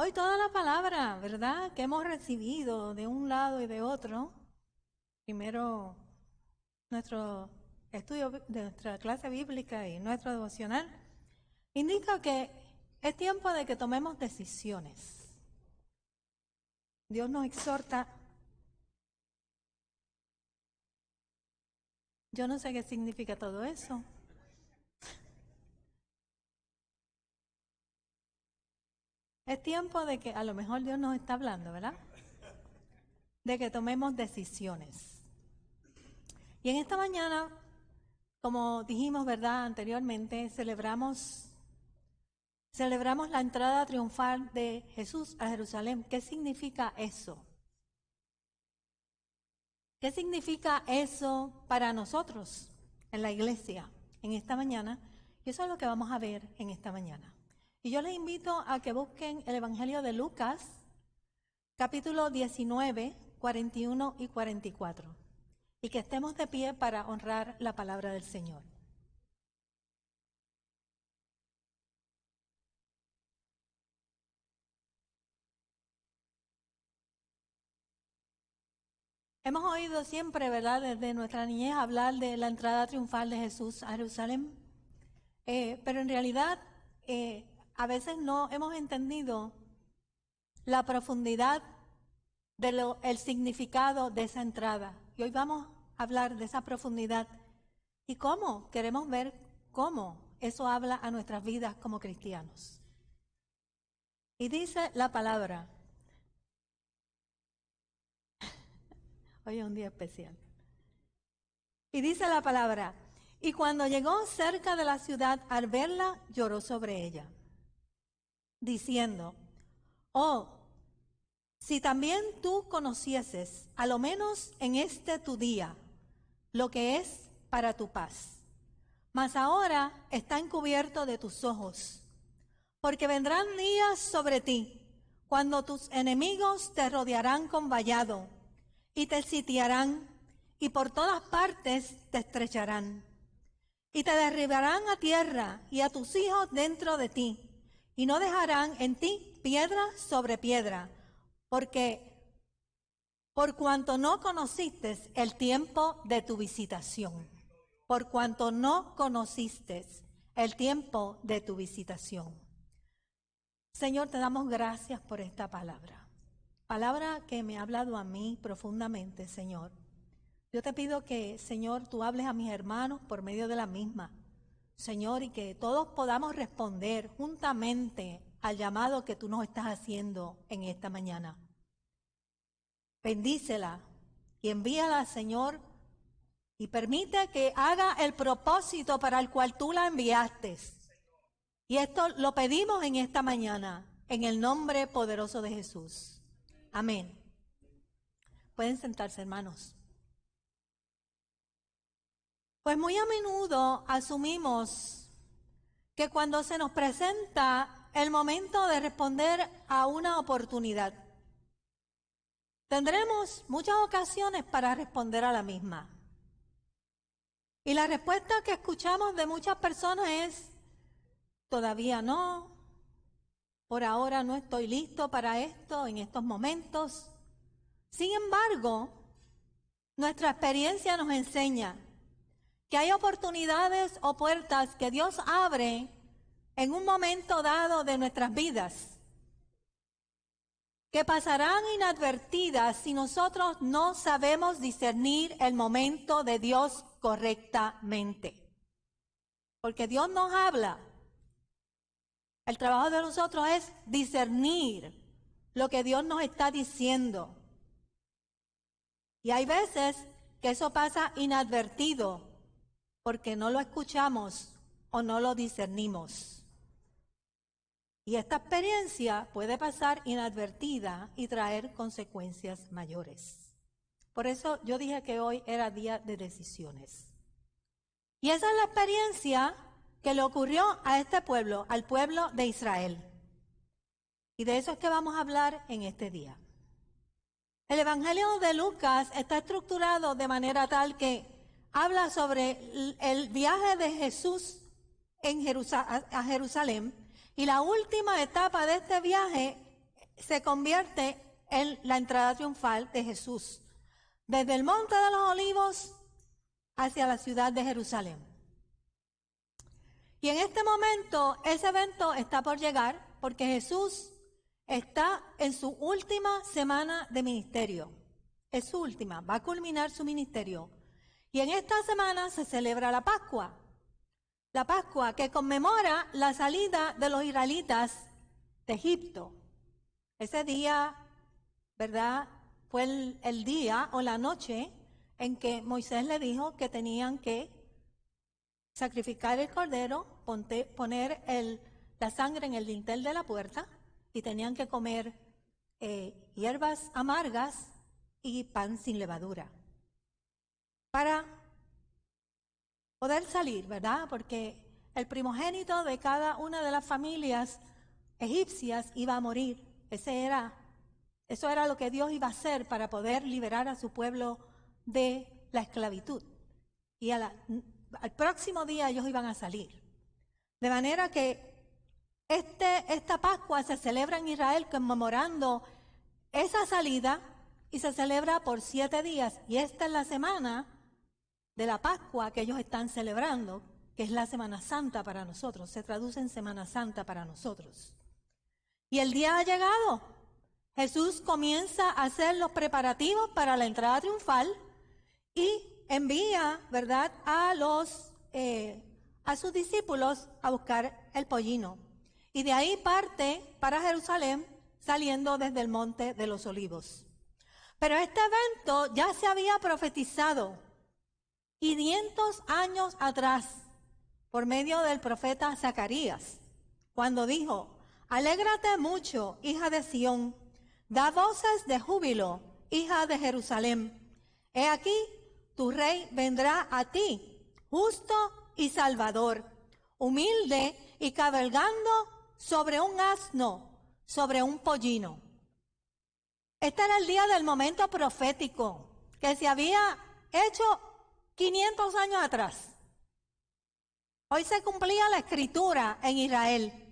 Hoy toda la palabra, ¿verdad?, que hemos recibido de un lado y de otro, primero nuestro estudio de nuestra clase bíblica y nuestro devocional, indica que es tiempo de que tomemos decisiones. Dios nos exhorta. Yo no sé qué significa todo eso. Es tiempo de que, a lo mejor Dios nos está hablando, ¿verdad?, de que tomemos decisiones. Y en esta mañana, como dijimos, ¿verdad?, anteriormente, celebramos la entrada triunfal de Jesús a Jerusalén. ¿Qué significa eso? ¿Qué significa eso para nosotros en la iglesia en esta mañana? Y eso es lo que vamos a ver en esta mañana. Y yo les invito a que busquen el Evangelio de Lucas, capítulo 19, 41 y 44. Y que estemos de pie para honrar la palabra del Señor. Hemos oído siempre, ¿verdad?, desde nuestra niñez hablar de la entrada triunfal de Jesús a Jerusalén. Pero en realidad a veces no hemos entendido la profundidad el significado de esa entrada. Y hoy vamos a hablar de esa profundidad y cómo queremos ver cómo eso habla a nuestras vidas como cristianos. Y dice la palabra, hoy es un día especial, y dice la palabra, y cuando llegó cerca de la ciudad, al verla, lloró sobre ella, diciendo, oh, si también tú conocieses, a lo menos en este tu día, lo que es para tu paz. Mas ahora está encubierto de tus ojos, porque vendrán días sobre ti, cuando tus enemigos te rodearán con vallado, y te sitiarán, y por todas partes te estrecharán, y te derribarán a tierra, y a tus hijos dentro de ti, y no dejarán en ti piedra sobre piedra, por cuanto no conociste el tiempo de tu visitación. Por cuanto no conociste el tiempo de tu visitación. Señor, te damos gracias por esta palabra. Palabra que me ha hablado a mí profundamente, Señor. Yo te pido que, Señor, tú hables a mis hermanos por medio de la misma. Señor, y que todos podamos responder juntamente al llamado que tú nos estás haciendo en esta mañana. Bendícela y envíala, Señor, y permite que haga el propósito para el cual tú la enviaste. Y esto lo pedimos en esta mañana, en el nombre poderoso de Jesús. Amén. Pueden sentarse, hermanos. Pues muy a menudo asumimos que cuando se nos presenta el momento de responder a una oportunidad, tendremos muchas ocasiones para responder a la misma. Y la respuesta que escuchamos de muchas personas es, todavía no, por ahora no estoy listo para esto en estos momentos. Sin embargo, nuestra experiencia nos enseña que hay oportunidades o puertas que Dios abre en un momento dado de nuestras vidas, que pasarán inadvertidas si nosotros no sabemos discernir el momento de Dios correctamente. Porque Dios nos habla. El trabajo de nosotros es discernir lo que Dios nos está diciendo. Y hay veces que eso pasa inadvertido porque no lo escuchamos o no lo discernimos. Y esta experiencia puede pasar inadvertida y traer consecuencias mayores. Por eso yo dije que hoy era día de decisiones. Y esa es la experiencia que le ocurrió a este pueblo, al pueblo de Israel. Y de eso es que vamos a hablar en este día. El Evangelio de Lucas está estructurado de manera tal que habla sobre el viaje de Jesús a Jerusalén, y la última etapa de este viaje se convierte en la entrada triunfal de Jesús, desde el Monte de los Olivos hacia la ciudad de Jerusalén. Y en este momento, ese evento está por llegar porque Jesús está en su última semana de ministerio. Es su última, va a culminar su ministerio. Y en esta semana se celebra la Pascua. La Pascua que conmemora la salida de los israelitas de Egipto. Ese día, ¿verdad? Fue el día o la noche en que Moisés le dijo que tenían que sacrificar el cordero, poner la sangre en el dintel de la puerta y tenían que comer hierbas amargas y pan sin levadura para poder salir, ¿verdad? Porque el primogénito de cada una de las familias egipcias iba a morir. Eso era lo que Dios iba a hacer para poder liberar a su pueblo de la esclavitud. Y al próximo día ellos iban a salir. De manera que esta Pascua se celebra en Israel conmemorando esa salida y se celebra por 7 días. Y esta es la semana de la Pascua que ellos están celebrando, que es la Semana Santa para nosotros. Se traduce en Semana Santa para nosotros. Y el día ha llegado. Jesús comienza a hacer los preparativos para la entrada triunfal y envía, ¿verdad?, a sus discípulos a buscar el pollino. Y de ahí parte para Jerusalén, saliendo desde el Monte de los Olivos. Pero este evento ya se había profetizado 500 años atrás por medio del profeta Zacarías, cuando dijo: alégrate mucho, hija de Sión, da voces de júbilo, hija de Jerusalén. He aquí, tu rey vendrá a ti, justo y salvador, humilde y cabalgando sobre un asno, sobre un pollino. Este era el día del momento profético que se había hecho 500 años atrás. Hoy se cumplía la escritura en Israel.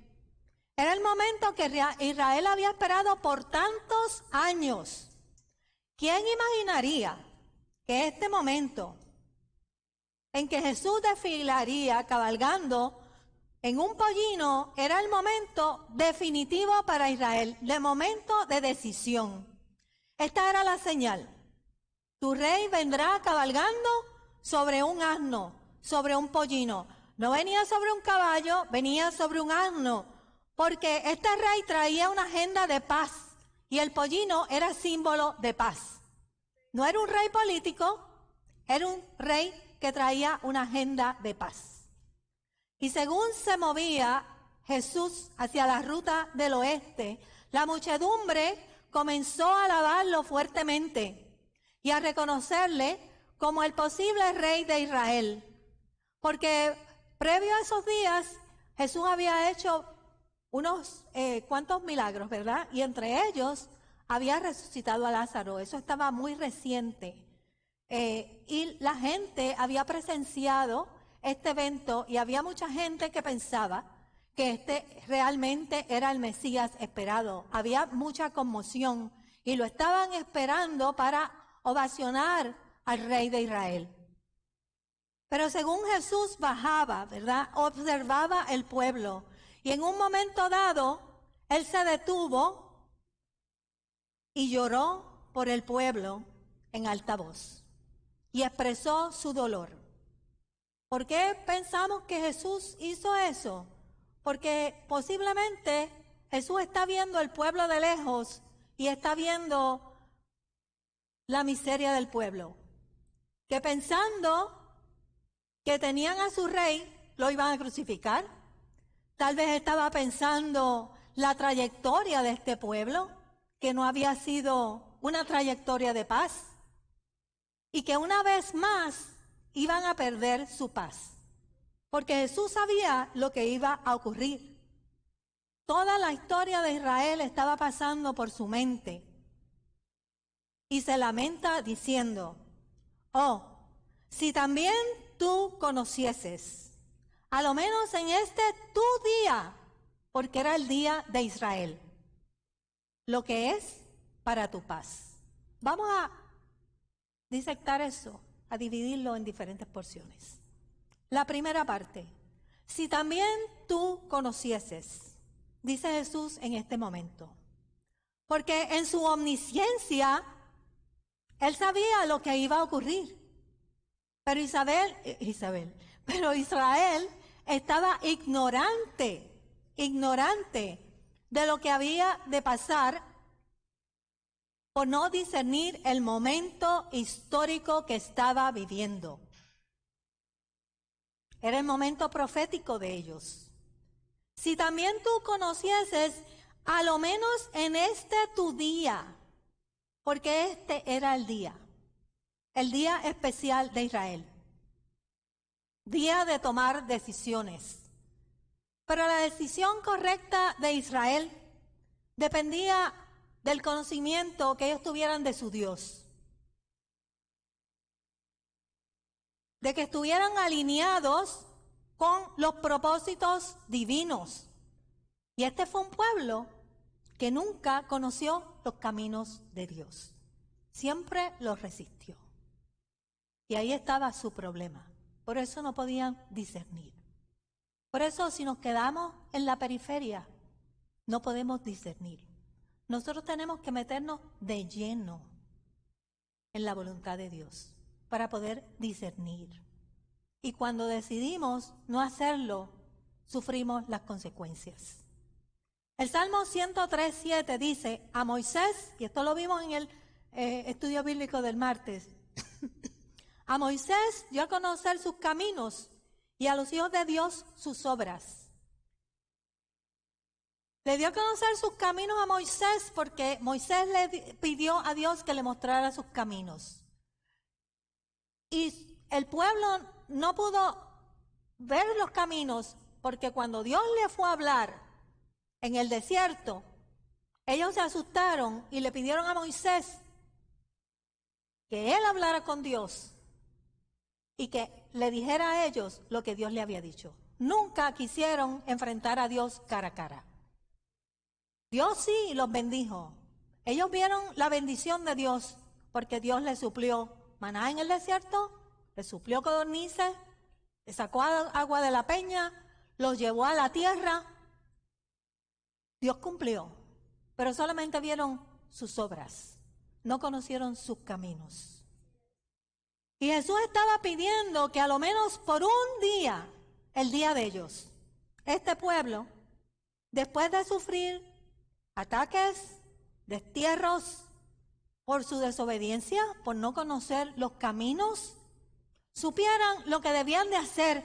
Era el momento que Israel había esperado por tantos años. ¿Quién imaginaría que este momento en que Jesús desfilaría cabalgando en un pollino era el momento definitivo para Israel, el momento de decisión? Esta era la señal. Tu rey vendrá cabalgando sobre un asno, sobre un pollino. No venía sobre un caballo, venía sobre un asno, porque este rey traía una agenda de paz y el pollino era símbolo de paz. No era un rey político, era un rey que traía una agenda de paz. Y según se movía Jesús hacia la ruta del oeste, la muchedumbre comenzó a alabarlo fuertemente y a reconocerle como el posible rey de Israel. Porque previo a esos días, Jesús había hecho unos cuantos milagros, ¿verdad? Y entre ellos había resucitado a Lázaro. Eso estaba muy reciente. Y la gente había presenciado este evento y había mucha gente que pensaba que este realmente era el Mesías esperado. Había mucha conmoción y lo estaban esperando para ovacionar al rey de Israel. Pero según Jesús bajaba, ¿verdad?, observaba el pueblo y en un momento dado él se detuvo y lloró por el pueblo en alta voz y expresó su dolor. ¿Por qué pensamos que Jesús hizo eso? Porque posiblemente Jesús está viendo el pueblo de lejos y está viendo la miseria del pueblo. Que pensando que tenían a su rey, lo iban a crucificar. Tal vez estaba pensando la trayectoria de este pueblo, que no había sido una trayectoria de paz. Y que una vez más iban a perder su paz. Porque Jesús sabía lo que iba a ocurrir. Toda la historia de Israel estaba pasando por su mente. Y se lamenta diciendo: oh, si también tú conocieses, a lo menos en este tu día, porque era el día de Israel. lo que es para tu paz. Vamos a disectar eso, a dividirlo en diferentes porciones. La primera parte, si también tú conocieses, dice Jesús en este momento, porque en su omnisciencia, Él sabía lo que iba a ocurrir. Pero Israel estaba ignorante de lo que había de pasar por no discernir el momento histórico que estaba viviendo. Era el momento profético de ellos. Si también tú conocieses, a lo menos en este tu día, porque este era el día especial de Israel, día de tomar decisiones. Pero la decisión correcta de Israel dependía del conocimiento que ellos tuvieran de su Dios, de que estuvieran alineados con los propósitos divinos. Y este fue un pueblo que nunca conoció los caminos de Dios, siempre los resistió. Y ahí estaba su problema. Por eso no podían discernir. Por eso si nos quedamos en la periferia, no podemos discernir. Nosotros tenemos que meternos de lleno en la voluntad de Dios para poder discernir. Y cuando decidimos no hacerlo, sufrimos las consecuencias. El Salmo 103:7 dice a Moisés, y esto lo vimos en el estudio bíblico del martes, a Moisés dio a conocer sus caminos y a los hijos de Dios sus obras. Le dio a conocer sus caminos a Moisés porque Moisés le pidió a Dios que le mostrara sus caminos. Y el pueblo no pudo ver los caminos porque cuando Dios le fue a hablar en el desierto, ellos se asustaron y le pidieron a Moisés que él hablara con Dios y que le dijera a ellos lo que Dios le había dicho. Nunca quisieron enfrentar a Dios cara a cara. Dios sí los bendijo. Ellos vieron la bendición de Dios porque Dios les suplió maná en el desierto, les suplió codornices, les sacó agua de la peña, los llevó a la tierra. Dios cumplió, pero solamente vieron sus obras, no conocieron sus caminos. Y Jesús estaba pidiendo que a lo menos por un día, el día de ellos, este pueblo, después de sufrir ataques, destierros por su desobediencia, por no conocer los caminos, supieran lo que debían de hacer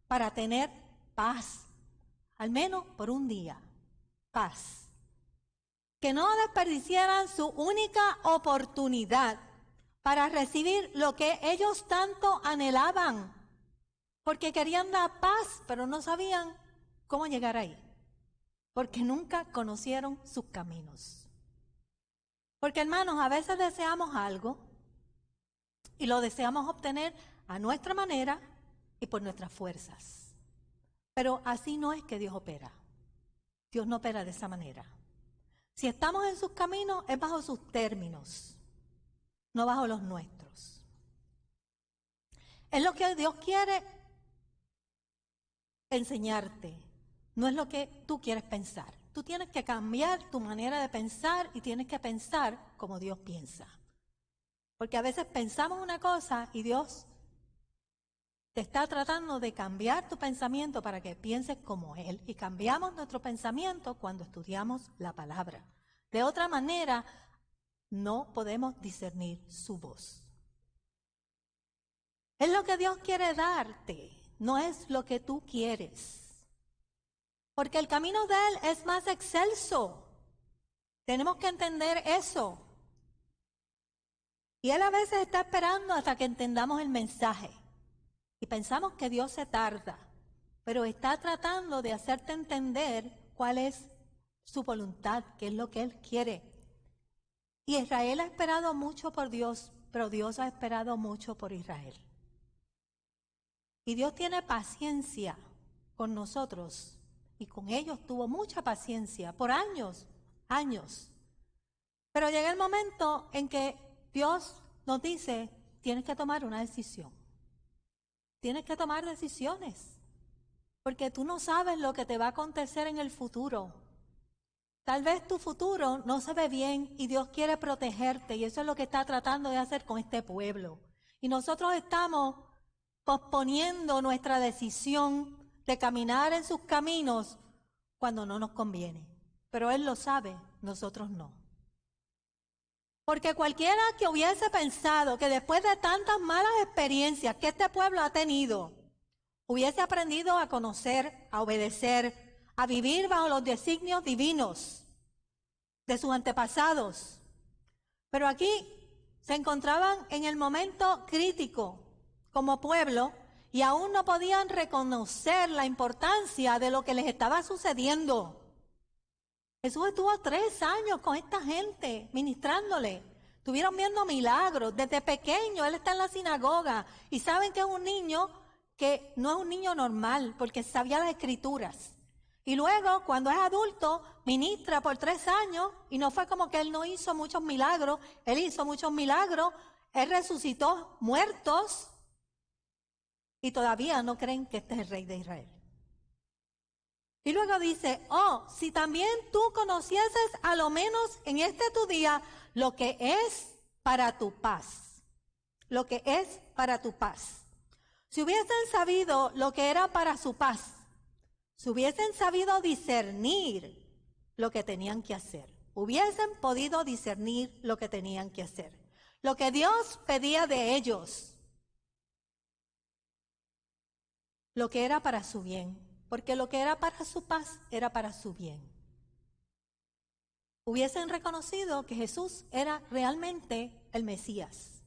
para tener paz, al menos por un día, paz. Que no desperdiciaran su única oportunidad para recibir lo que ellos tanto anhelaban, porque querían dar paz, pero no sabían cómo llegar ahí, porque nunca conocieron sus caminos. Porque hermanos, a veces deseamos algo y lo deseamos obtener a nuestra manera y por nuestras fuerzas. Pero así no es que Dios opera. Dios no opera de esa manera. Si estamos en sus caminos, es bajo sus términos, no bajo los nuestros. Es lo que Dios quiere enseñarte, no es lo que tú quieres pensar. Tú tienes que cambiar tu manera de pensar y tienes que pensar como Dios piensa. Porque a veces pensamos una cosa y Dios te está tratando de cambiar tu pensamiento para que pienses como Él. Y cambiamos nuestro pensamiento cuando estudiamos la palabra. De otra manera, no podemos discernir su voz. Es lo que Dios quiere darte, no es lo que tú quieres. Porque el camino de Él es más excelso. Tenemos que entender eso. Y Él a veces está esperando hasta que entendamos el mensaje. Y pensamos que Dios se tarda, pero está tratando de hacerte entender cuál es su voluntad, qué es lo que Él quiere. Y Israel ha esperado mucho por Dios, pero Dios ha esperado mucho por Israel. Y Dios tiene paciencia con nosotros, y con ellos tuvo mucha paciencia por años. Pero llega el momento en que Dios nos dice, tienes que tomar una decisión. Tienes que tomar decisiones, porque tú no sabes lo que te va a acontecer en el futuro. Tal vez tu futuro no se ve bien y Dios quiere protegerte, y eso es lo que está tratando de hacer con este pueblo. Y nosotros estamos posponiendo nuestra decisión de caminar en sus caminos cuando no nos conviene. Pero Él lo sabe, nosotros no. Porque cualquiera que hubiese pensado que después de tantas malas experiencias que este pueblo ha tenido, hubiese aprendido a conocer, a obedecer, a vivir bajo los designios divinos de sus antepasados. Pero aquí se encontraban en el momento crítico como pueblo y aún no podían reconocer la importancia de lo que les estaba sucediendo. Jesús estuvo 3 años con esta gente, ministrándole. Estuvieron viendo milagros. Desde pequeño Él está en la sinagoga. Y saben que es un niño que no es un niño normal, porque sabía las escrituras. Y luego, cuando es adulto, ministra por 3 años. Y no fue como que Él no hizo muchos milagros. Él hizo muchos milagros. Él resucitó muertos. Y todavía no creen que este es el Rey de Israel. Y luego dice, oh, si también tú conocieses a lo menos en este tu día lo que es para tu paz. Lo que es para tu paz. Si hubiesen sabido lo que era para su paz, si hubiesen sabido discernir lo que tenían que hacer, hubiesen podido discernir lo que tenían que hacer. Lo que Dios pedía de ellos, lo que era para su bien. Porque lo que era para su paz era para su bien. Hubiesen reconocido que Jesús era realmente el Mesías,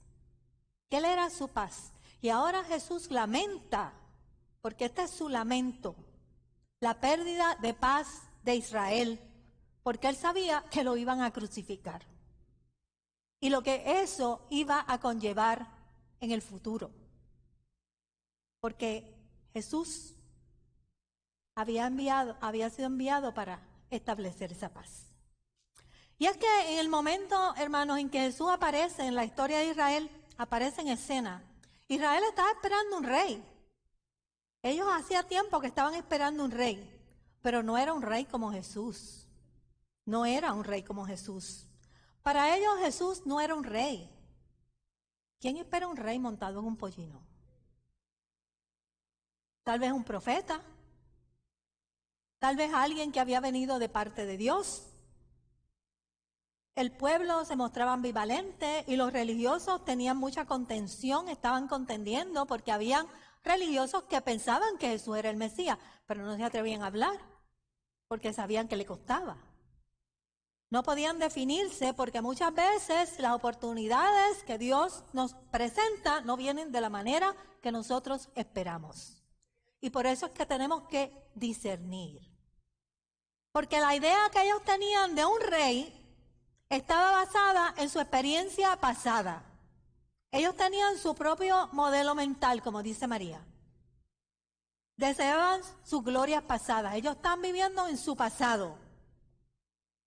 que Él era su paz. Y ahora Jesús lamenta, porque este es su lamento, la pérdida de paz de Israel, porque Él sabía que lo iban a crucificar. Y lo que eso iba a conllevar en el futuro. Porque Jesús había sido enviado para establecer esa paz. Y es que en el momento, hermanos, en que Jesús aparece en la historia de Israel, aparece en escena, Israel estaba esperando un rey. Ellos hacía tiempo que estaban esperando un rey, pero no era un rey como Jesús. No era un rey como Jesús. Para ellos Jesús no era un rey. ¿Quién espera un rey montado en un pollino? Tal vez un profeta. Tal vez alguien que había venido de parte de Dios. El pueblo se mostraba ambivalente y los religiosos tenían mucha contención, estaban contendiendo porque habían religiosos que pensaban que Jesús era el Mesías, pero no se atrevían a hablar porque sabían que le costaba. No podían definirse porque muchas veces las oportunidades que Dios nos presenta no vienen de la manera que nosotros esperamos. Y por eso es que tenemos que discernir. Porque la idea que ellos tenían de un rey estaba basada en su experiencia pasada. Ellos tenían su propio modelo mental, como dice María. Deseaban sus glorias pasadas. Ellos están viviendo en su pasado.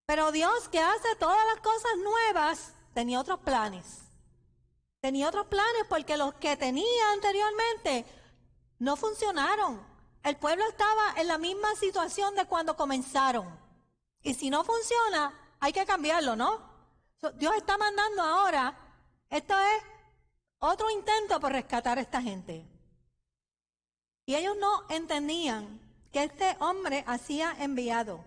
Pero Dios, que hace todas las cosas nuevas, tenía otros planes. Tenía otros planes porque los que tenía anteriormente no funcionaron. El pueblo estaba en la misma situación de cuando comenzaron. Y si no funciona, hay que cambiarlo, ¿no? Dios está mandando ahora, esto es otro intento por rescatar a esta gente. Y ellos no entendían que este hombre hacía enviado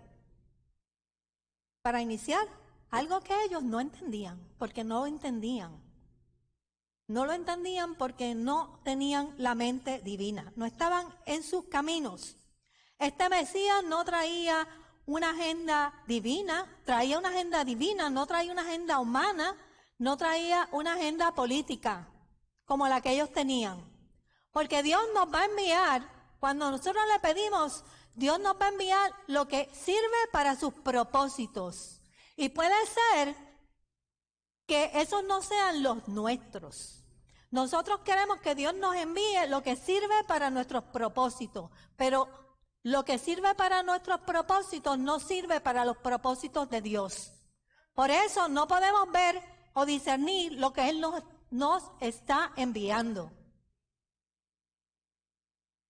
para iniciar algo que ellos no entendían, porque no lo entendían. No lo entendían porque no tenían la mente divina, no estaban en sus caminos. Este Mesías no traía una agenda divina, traía una agenda divina, no traía una agenda humana, no traía una agenda política como la que ellos tenían. Porque Dios nos va a enviar, cuando nosotros le pedimos, Dios nos va a enviar lo que sirve para sus propósitos. Y puede ser que esos no sean los nuestros. Nosotros queremos que Dios nos envíe lo que sirve para nuestros propósitos, pero lo que sirve para nuestros propósitos no sirve para los propósitos de Dios. Por eso no podemos ver o discernir lo que Él nos está enviando.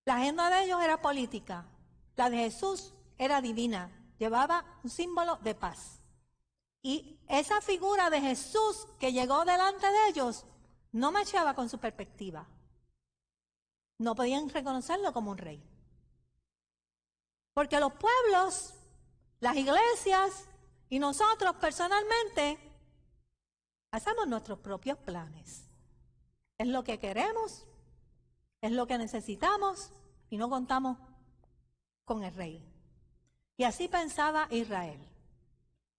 La agenda de ellos era política, la de Jesús era divina, llevaba un símbolo de paz. Y esa figura de Jesús que llegó delante de ellos no machaba con su perspectiva. No podían reconocerlo como un rey. Porque los pueblos, las iglesias y nosotros personalmente hacemos nuestros propios planes. Es lo que queremos, es lo que necesitamos y no contamos con el rey. Y así pensaba Israel.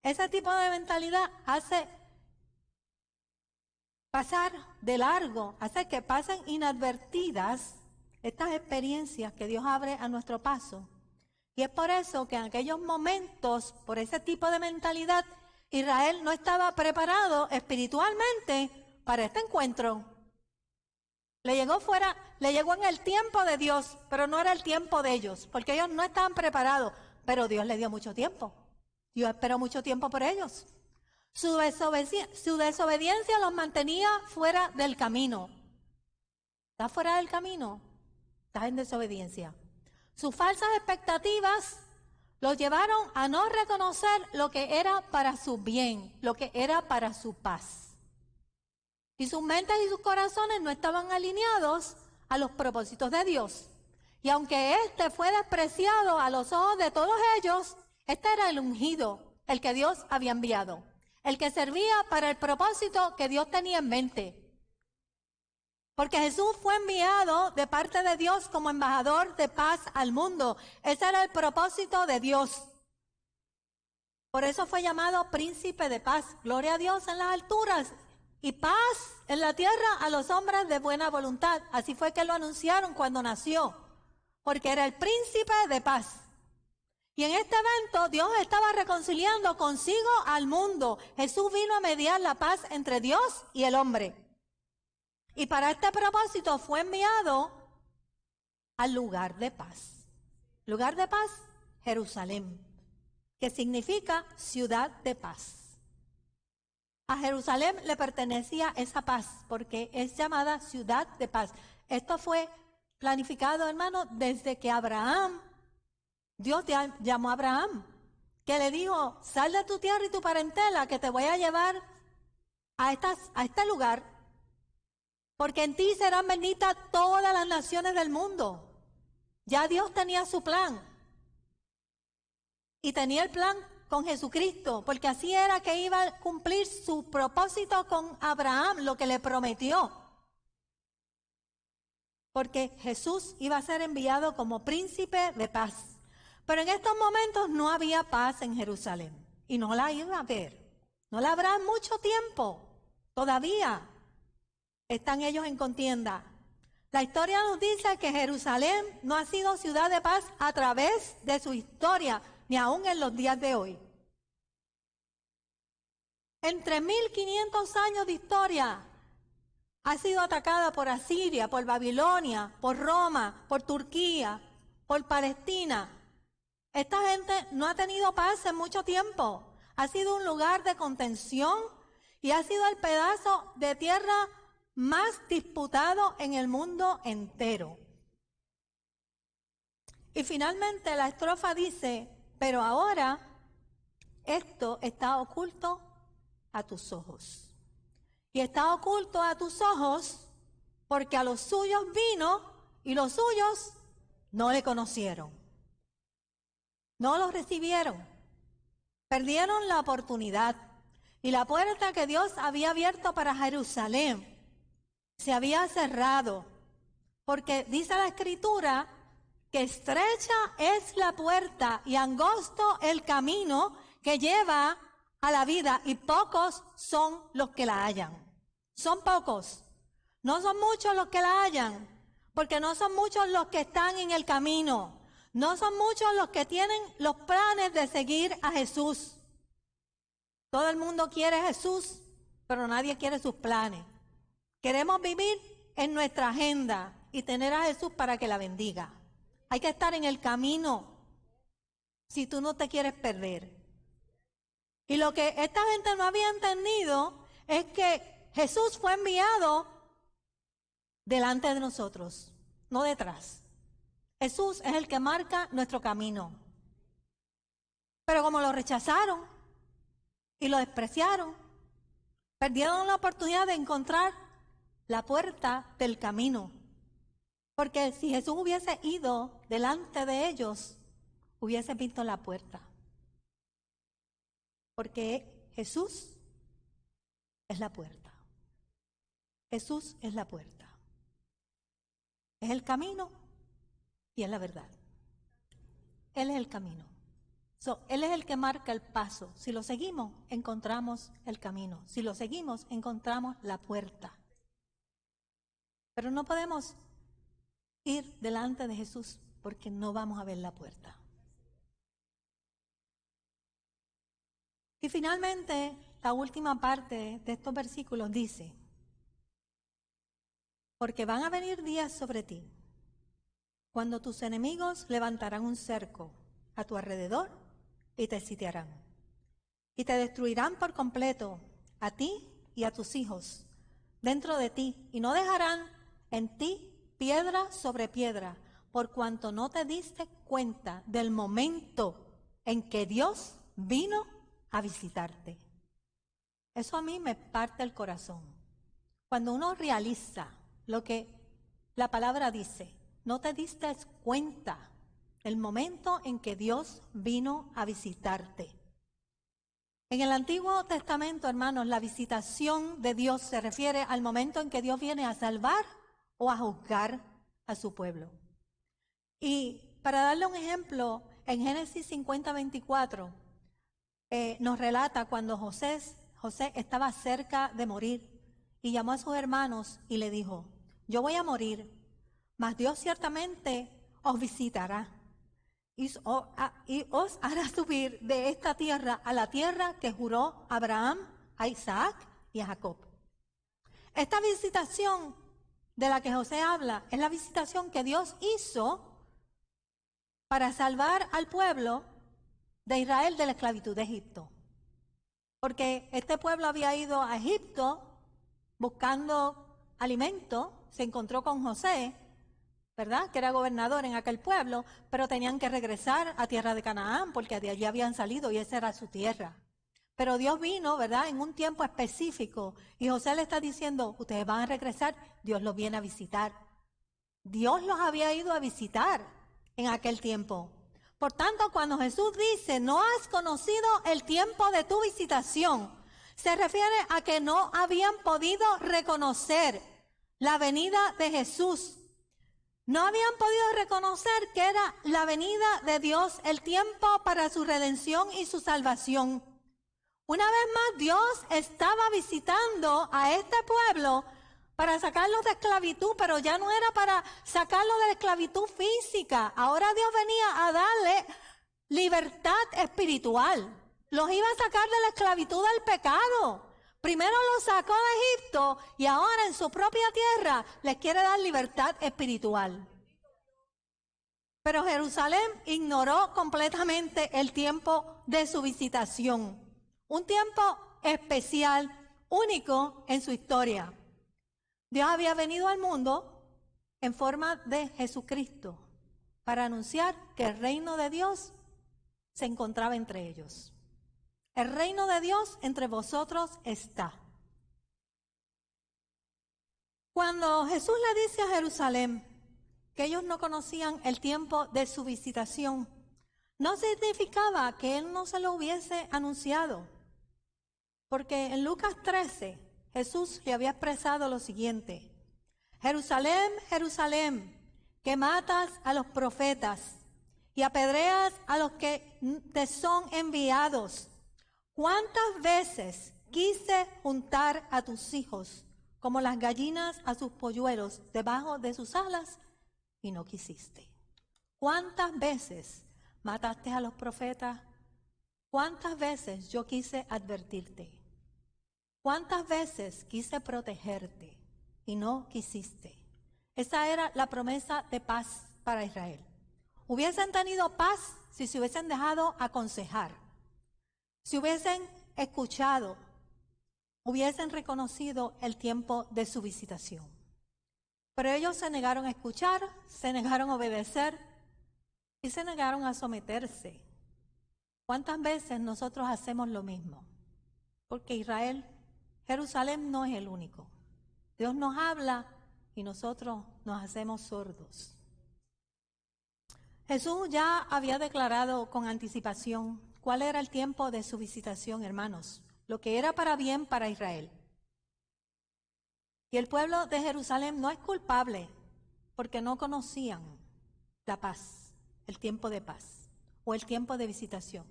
Ese tipo de mentalidad hace pasar de largo, hace que pasen inadvertidas estas experiencias que Dios abre a nuestro paso. Y es por eso que en aquellos momentos, por ese tipo de mentalidad, Israel no estaba preparado espiritualmente para este encuentro. Le llegó en el tiempo de Dios, pero no era el tiempo de ellos, porque ellos no estaban preparados, pero Dios les dio mucho tiempo. Dios esperó mucho tiempo por ellos. Su desobediencia los mantenía fuera del camino. ¿Estás fuera del camino? Estás en desobediencia. Sus falsas expectativas los llevaron a no reconocer lo que era para su bien, lo que era para su paz. Y sus mentes y sus corazones no estaban alineados a los propósitos de Dios. Y aunque éste fue despreciado a los ojos de todos ellos, este era el ungido, el que Dios había enviado, el que servía para el propósito que Dios tenía en mente. Porque Jesús fue enviado de parte de Dios como embajador de paz al mundo. Ese era el propósito de Dios. Por eso fue llamado príncipe de paz. Gloria a Dios en las alturas y paz en la tierra a los hombres de buena voluntad. Así fue que lo anunciaron cuando nació, porque era el príncipe de paz. Y en este evento Dios estaba reconciliando consigo al mundo. Jesús vino a mediar la paz entre Dios y el hombre. Y para este propósito fue enviado al lugar de paz. Lugar de paz, Jerusalén, que significa ciudad de paz. A Jerusalén le pertenecía esa paz porque es llamada ciudad de paz. Esto fue planificado, hermano, desde que Dios llamó a Abraham, que le dijo, sal de tu tierra y tu parentela, que te voy a llevar a este lugar, porque en ti serán benditas todas las naciones del mundo. Ya Dios tenía su plan. Y tenía el plan con Jesucristo, porque así era que iba a cumplir su propósito con Abraham, lo que le prometió. Porque Jesús iba a ser enviado como príncipe de paz. Pero en estos momentos no había paz en Jerusalén. Y no la iba a haber. No la habrá mucho tiempo. Todavía están ellos en contienda. La historia nos dice que Jerusalén no ha sido ciudad de paz a través de su historia, ni aún en los días de hoy. Entre 1500 años de historia ha sido atacada por Asiria, por Babilonia, por Roma, por Turquía, por Palestina. Esta gente no ha tenido paz en mucho tiempo. Ha sido un lugar de contención y ha sido el pedazo de tierra más disputado en el mundo entero. Y finalmente la estrofa dice, pero ahora esto está oculto a tus ojos. Y está oculto a tus ojos porque a los suyos vino y los suyos no le conocieron. No lo recibieron. Perdieron la oportunidad. Y la puerta que Dios había abierto para Jerusalén se había cerrado, porque dice la Escritura que estrecha es la puerta y angosto el camino que lleva a la vida y pocos son los que la hallan. Son pocos, no son muchos los que la hallan, porque no son muchos los que están en el camino, no son muchos los que tienen los planes de seguir a Jesús. Todo el mundo quiere a Jesús, pero nadie quiere sus planes. Queremos vivir en nuestra agenda y tener a Jesús para que la bendiga. Hay que estar en el camino si tú no te quieres perder. Y lo que esta gente no había entendido es que Jesús fue enviado delante de nosotros, no detrás. Jesús es el que marca nuestro camino. Pero como lo rechazaron y lo despreciaron, perdieron la oportunidad de encontrar la puerta del camino. Porque si Jesús hubiese ido delante de ellos, hubiese visto la puerta. Porque Jesús es la puerta. Jesús es la puerta. Es el camino y es la verdad. Él es el camino. Él es el que marca el paso. Si lo seguimos, encontramos el camino. Si lo seguimos, encontramos la puerta. Pero no podemos ir delante de Jesús porque no vamos a ver la puerta. Y finalmente, la última parte de estos versículos dice: porque van a venir días sobre ti, cuando tus enemigos levantarán un cerco a tu alrededor y te sitiarán. Y te destruirán por completo, a ti y a tus hijos, dentro de ti, y no dejarán en ti piedra sobre piedra, por cuanto no te diste cuenta del momento en que Dios vino a visitarte. Eso a mí me parte el corazón. Cuando uno realiza lo que la palabra dice, no te diste cuenta del momento en que Dios vino a visitarte. En el Antiguo Testamento, hermanos, la visitación de Dios se refiere al momento en que Dios viene a salvar o a juzgar a su pueblo. Y para darle un ejemplo, en Génesis 50:24 nos relata cuando José estaba cerca de morir y llamó a sus hermanos y le dijo: yo voy a morir, mas Dios ciertamente os visitará y os hará subir de esta tierra a la tierra que juró a Abraham, a Isaac y a Jacob. Esta visitación de la que José habla es la visitación que Dios hizo para salvar al pueblo de Israel de la esclavitud de Egipto. Porque este pueblo había ido a Egipto buscando alimento, se encontró con José, ¿verdad?, que era gobernador en aquel pueblo, pero tenían que regresar a tierra de Canaán porque de allí habían salido y esa era su tierra. Pero Dios vino, ¿verdad?, en un tiempo específico y José le está diciendo: ustedes van a regresar, Dios los viene a visitar. Dios los había ido a visitar en aquel tiempo. Por tanto, cuando Jesús dice: no has conocido el tiempo de tu visitación, se refiere a que no habían podido reconocer la venida de Jesús. No habían podido reconocer que era la venida de Dios, el tiempo para su redención y su salvación. Una vez más, Dios estaba visitando a este pueblo para sacarlos de esclavitud, pero ya no era para sacarlos de la esclavitud física. Ahora Dios venía a darle libertad espiritual. Los iba a sacar de la esclavitud del pecado. Primero los sacó de Egipto y ahora en su propia tierra les quiere dar libertad espiritual. Pero Jerusalén ignoró completamente el tiempo de su visitación. Un tiempo especial, único en su historia. Dios había venido al mundo en forma de Jesucristo para anunciar que el reino de Dios se encontraba entre ellos. El reino de Dios entre vosotros está. Cuando Jesús le dice a Jerusalén que ellos no conocían el tiempo de su visitación, no significaba que Él no se lo hubiese anunciado. Porque en Lucas 13, Jesús le había expresado lo siguiente: Jerusalén, Jerusalén, que matas a los profetas y apedreas a los que te son enviados. ¿Cuántas veces quise juntar a tus hijos como las gallinas a sus polluelos debajo de sus alas y no quisiste? ¿Cuántas veces mataste a los profetas? ¿Cuántas veces yo quise advertirte? ¿Cuántas veces quise protegerte y no quisiste? Esa era la promesa de paz para Israel. Hubiesen tenido paz si se hubiesen dejado aconsejar. Si hubiesen escuchado, hubiesen reconocido el tiempo de su visitación. Pero ellos se negaron a escuchar, se negaron a obedecer y se negaron a someterse. ¿Cuántas veces nosotros hacemos lo mismo? Porque Israel, Jerusalén no es el único. Dios nos habla y nosotros nos hacemos sordos. Jesús ya había declarado con anticipación cuál era el tiempo de su visitación, hermanos, lo que era para bien para Israel. Y el pueblo de Jerusalén no es culpable porque no conocían la paz, el tiempo de paz o el tiempo de visitación,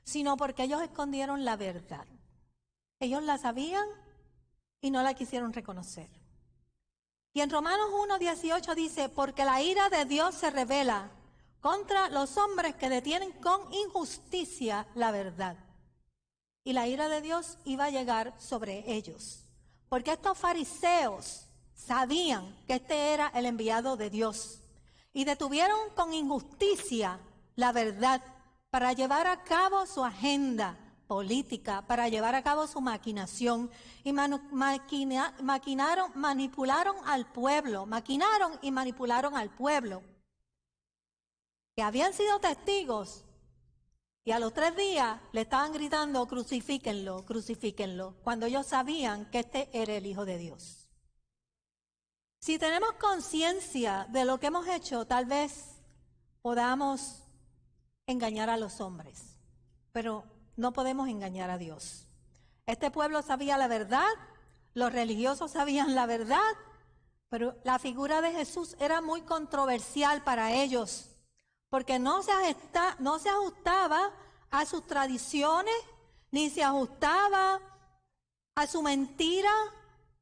sino porque ellos escondieron la verdad. Ellos la sabían y no la quisieron reconocer. Y en Romanos 1:18 dice, porque la ira de Dios se revela contra los hombres que detienen con injusticia la verdad. Y la ira de Dios iba a llegar sobre ellos, porque estos fariseos sabían que este era el enviado de Dios y detuvieron con injusticia la verdad para llevar a cabo su agenda política, para llevar a cabo su maquinación y manipularon al pueblo, que habían sido testigos y a los 3 días le estaban gritando crucifíquenlo, crucifíquenlo, cuando ellos sabían que este era el Hijo de Dios. Si tenemos conciencia de lo que hemos hecho, tal vez podamos engañar a los hombres, pero no podemos engañar a Dios. Este pueblo sabía la verdad, los religiosos sabían la verdad, pero la figura de Jesús era muy controversial para ellos, porque no se ajustaba a sus tradiciones, ni se ajustaba a su mentira,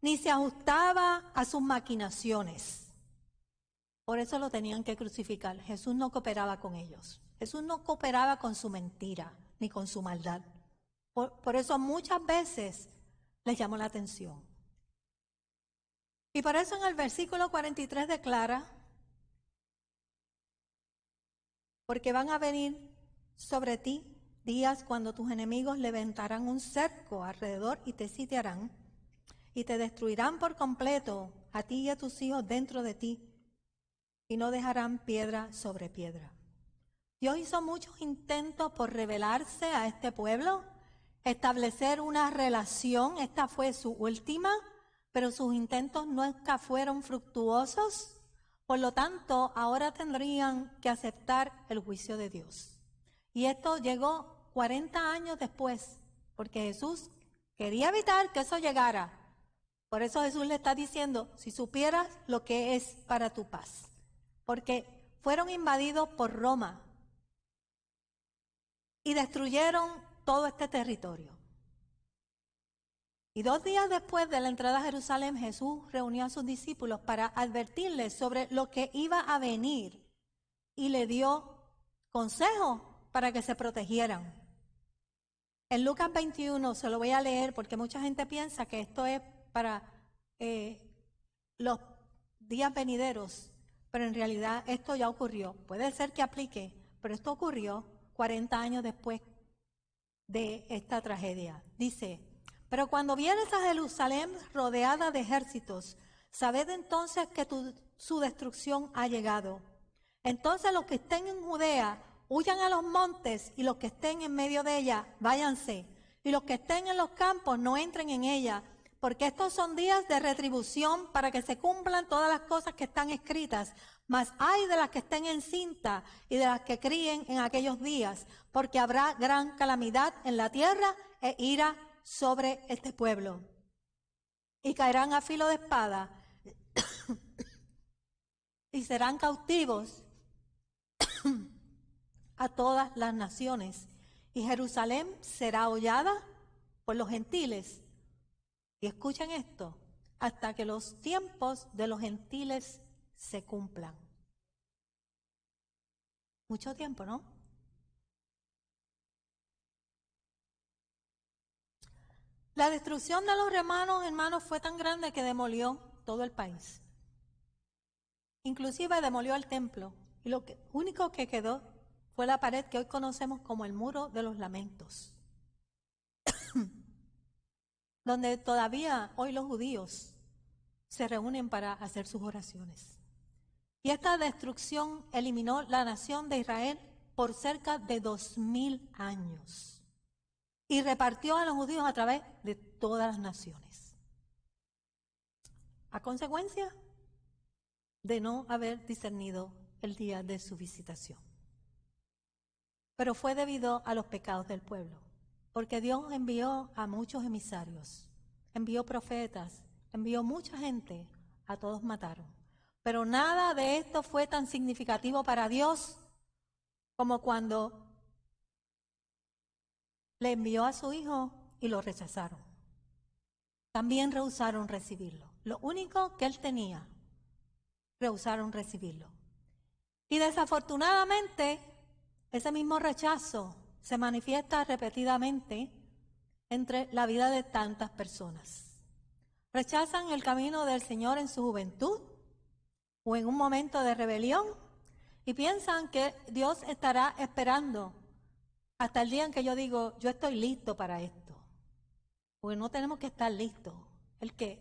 ni se ajustaba a sus maquinaciones. Por eso lo tenían que crucificar. Jesús no cooperaba con ellos. Jesús no cooperaba con su mentira, ni con su maldad. Por eso muchas veces les llamó la atención. Y por eso en el versículo 43 declara, porque van a venir sobre ti días cuando tus enemigos levantarán un cerco alrededor y te sitiarán y te destruirán por completo a ti y a tus hijos dentro de ti y no dejarán piedra sobre piedra. Dios hizo muchos intentos por revelarse a este pueblo, establecer una relación. Esta fue su última, pero sus intentos nunca fueron fructuosos. Por lo tanto, ahora tendrían que aceptar el juicio de Dios. Y esto llegó 40 años después, porque Jesús quería evitar que eso llegara. Por eso Jesús le está diciendo, si supieras lo que es para tu paz. Porque fueron invadidos por Roma y destruyeron todo este territorio. Y 2 días después de la entrada a Jerusalén, Jesús reunió a sus discípulos para advertirles sobre lo que iba a venir y le dio consejos para que se protegieran. En Lucas 21, se lo voy a leer porque mucha gente piensa que esto es para los días venideros, pero en realidad esto ya ocurrió. Puede ser que aplique, pero esto ocurrió 40 años después de esta tragedia. Dice, pero cuando vienes a Jerusalén rodeada de ejércitos, sabed entonces que su destrucción ha llegado. Entonces los que estén en Judea, huyan a los montes, y los que estén en medio de ella, váyanse. Y los que estén en los campos, no entren en ella, porque estos son días de retribución para que se cumplan todas las cosas que están escritas. Mas ay de las que estén encintas y de las que críen en aquellos días, porque habrá gran calamidad en la tierra e ira sobre este pueblo. Y caerán a filo de espada y serán cautivos a todas las naciones. Y Jerusalén será hollada por los gentiles. Y escuchen esto, hasta que los tiempos de los gentiles se cumplan. Mucho tiempo, ¿no? La destrucción de los romanos, hermanos, fue tan grande que demolió todo el país. Inclusive demolió el templo. Y lo único que quedó fue la pared que hoy conocemos como el Muro de los Lamentos. donde todavía hoy los judíos se reúnen para hacer sus oraciones. Y esta destrucción eliminó la nación de Israel por cerca de 2000 años y repartió a los judíos a través de todas las naciones. A consecuencia de no haber discernido el día de su visitación. Pero fue debido a los pecados del pueblo, porque Dios envió a muchos emisarios, envió profetas, envió mucha gente, a todos mataron. Pero nada de esto fue tan significativo para Dios como cuando le envió a su hijo y lo rechazaron. También rehusaron recibirlo. Lo único que él tenía, rehusaron recibirlo. Y desafortunadamente, ese mismo rechazo se manifiesta repetidamente entre la vida de tantas personas. Rechazan el camino del Señor en su juventud o en un momento de rebelión y piensan que Dios estará esperando hasta el día en que yo digo, yo estoy listo para esto. Porque no tenemos que estar listos. El que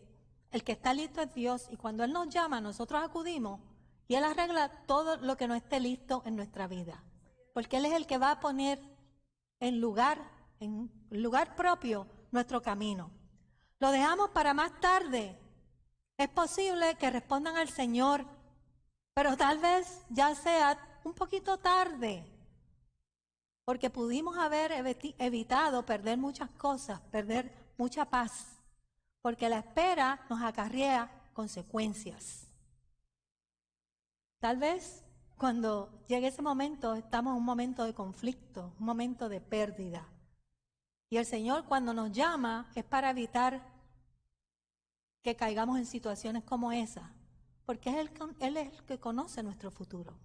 está listo es Dios, y cuando Él nos llama, nosotros acudimos y Él arregla todo lo que no esté listo en nuestra vida. Porque Él es el que va a poner en lugar propio nuestro camino. Lo dejamos para más tarde. Es posible que respondan al Señor, pero tal vez ya sea un poquito tarde, porque pudimos haber evitado perder muchas cosas, perder mucha paz, porque la espera nos acarrea consecuencias. Tal vez cuando llegue ese momento estamos en un momento de conflicto, un momento de pérdida. Y el Señor cuando nos llama es para evitar que caigamos en situaciones como esa, porque Él es el que conoce nuestro futuro.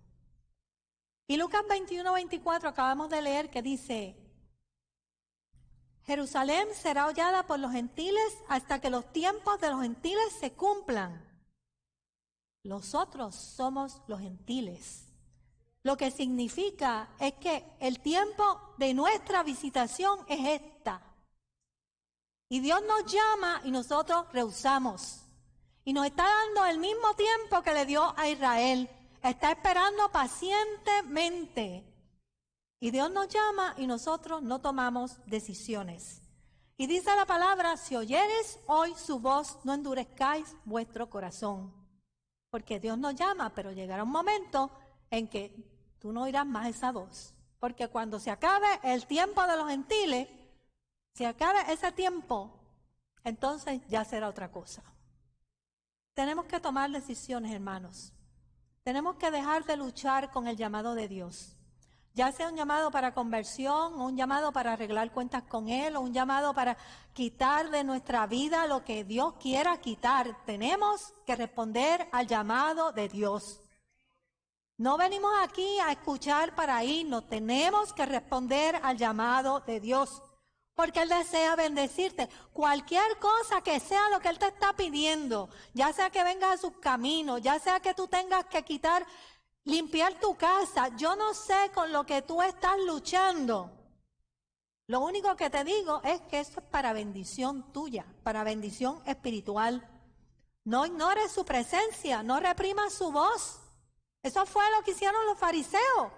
Y Lucas 21:24 acabamos de leer que dice, Jerusalén será hollada por los gentiles hasta que los tiempos de los gentiles se cumplan. Nosotros somos los gentiles. Lo que significa es que el tiempo de nuestra visitación es esta. Y Dios nos llama y nosotros rehusamos. Y nos está dando el mismo tiempo que le dio a Israel. Está esperando pacientemente. Y Dios nos llama y nosotros no tomamos decisiones. Y dice la palabra, si oyeres hoy su voz, no endurezcáis vuestro corazón. Porque Dios nos llama, pero llegará un momento en que tú no oirás más esa voz. Porque cuando se acabe el tiempo de los gentiles, se acabe ese tiempo, entonces ya será otra cosa. Tenemos que tomar decisiones, hermanos. Tenemos que dejar de luchar con el llamado de Dios. Ya sea un llamado para conversión, o un llamado para arreglar cuentas con Él, o un llamado para quitar de nuestra vida lo que Dios quiera quitar. Tenemos que responder al llamado de Dios. No venimos aquí a escuchar para irnos, tenemos que responder al llamado de Dios. Porque Él desea bendecirte. Cualquier cosa que sea lo que Él te está pidiendo, ya sea que vengas a sus caminos, ya sea que tú tengas que limpiar tu casa, yo no sé con lo que tú estás luchando. Lo único que te digo es que eso es para bendición tuya, para bendición espiritual. No ignores su presencia, no reprimas su voz. Eso fue lo que hicieron los fariseos.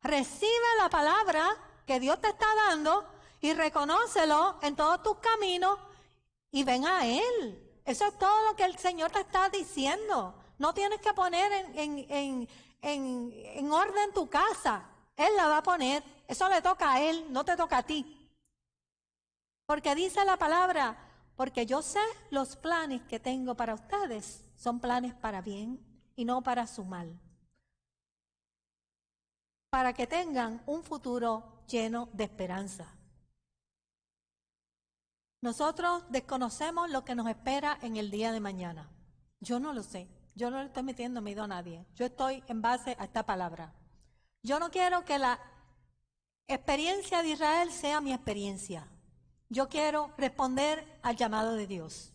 Recibe la palabra que Dios te está dando y reconócelo en todos tus caminos y ven a Él. Eso es todo lo que el Señor te está diciendo. No tienes que poner en orden tu casa. Él la va a poner. Eso le toca a Él, no te toca a ti. Porque dice la palabra, porque yo sé los planes que tengo para ustedes. Son planes para bien y no para su mal. Para que tengan un futuro lleno de esperanza. Nosotros desconocemos lo que nos espera en el día de mañana. Yo no lo sé. Yo no le estoy metiendo miedo a nadie. Yo estoy en base a esta palabra. Yo no quiero que la experiencia de Israel sea mi experiencia. Yo quiero responder al llamado de Dios.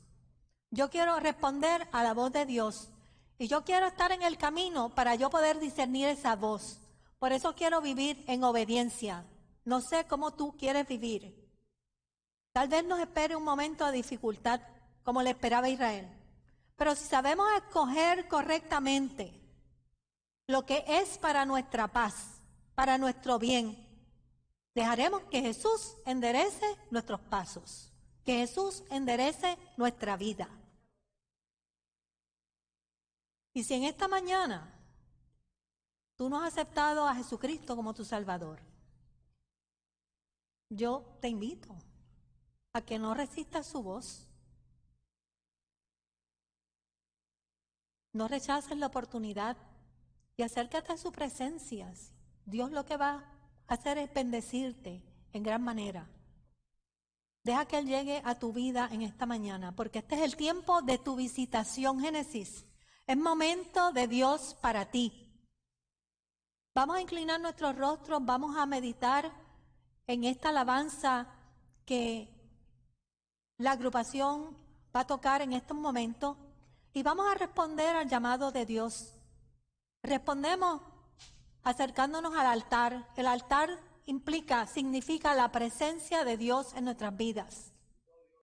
Yo quiero responder a la voz de Dios. Y yo quiero estar en el camino para yo poder discernir esa voz. Por eso quiero vivir en obediencia. No sé cómo tú quieres vivir. Tal vez nos espere un momento de dificultad como le esperaba a Israel. Pero si sabemos escoger correctamente lo que es para nuestra paz, para nuestro bien, dejaremos que Jesús enderece nuestros pasos, que Jesús enderece nuestra vida. Y si en esta mañana tú no has aceptado a Jesucristo como tu Salvador, yo te invito a que no resistas su voz. No rechaces la oportunidad y acércate a su presencia. Dios lo que va a hacer es bendecirte en gran manera. Deja que Él llegue a tu vida en esta mañana, porque este es el tiempo de tu visitación, Génesis. Es momento de Dios para ti. Vamos a inclinar nuestros rostros, vamos a meditar en esta alabanza que la agrupación va a tocar en estos momentos y vamos a responder al llamado de Dios. Respondemos acercándonos al altar. El altar significa la presencia de Dios en nuestras vidas.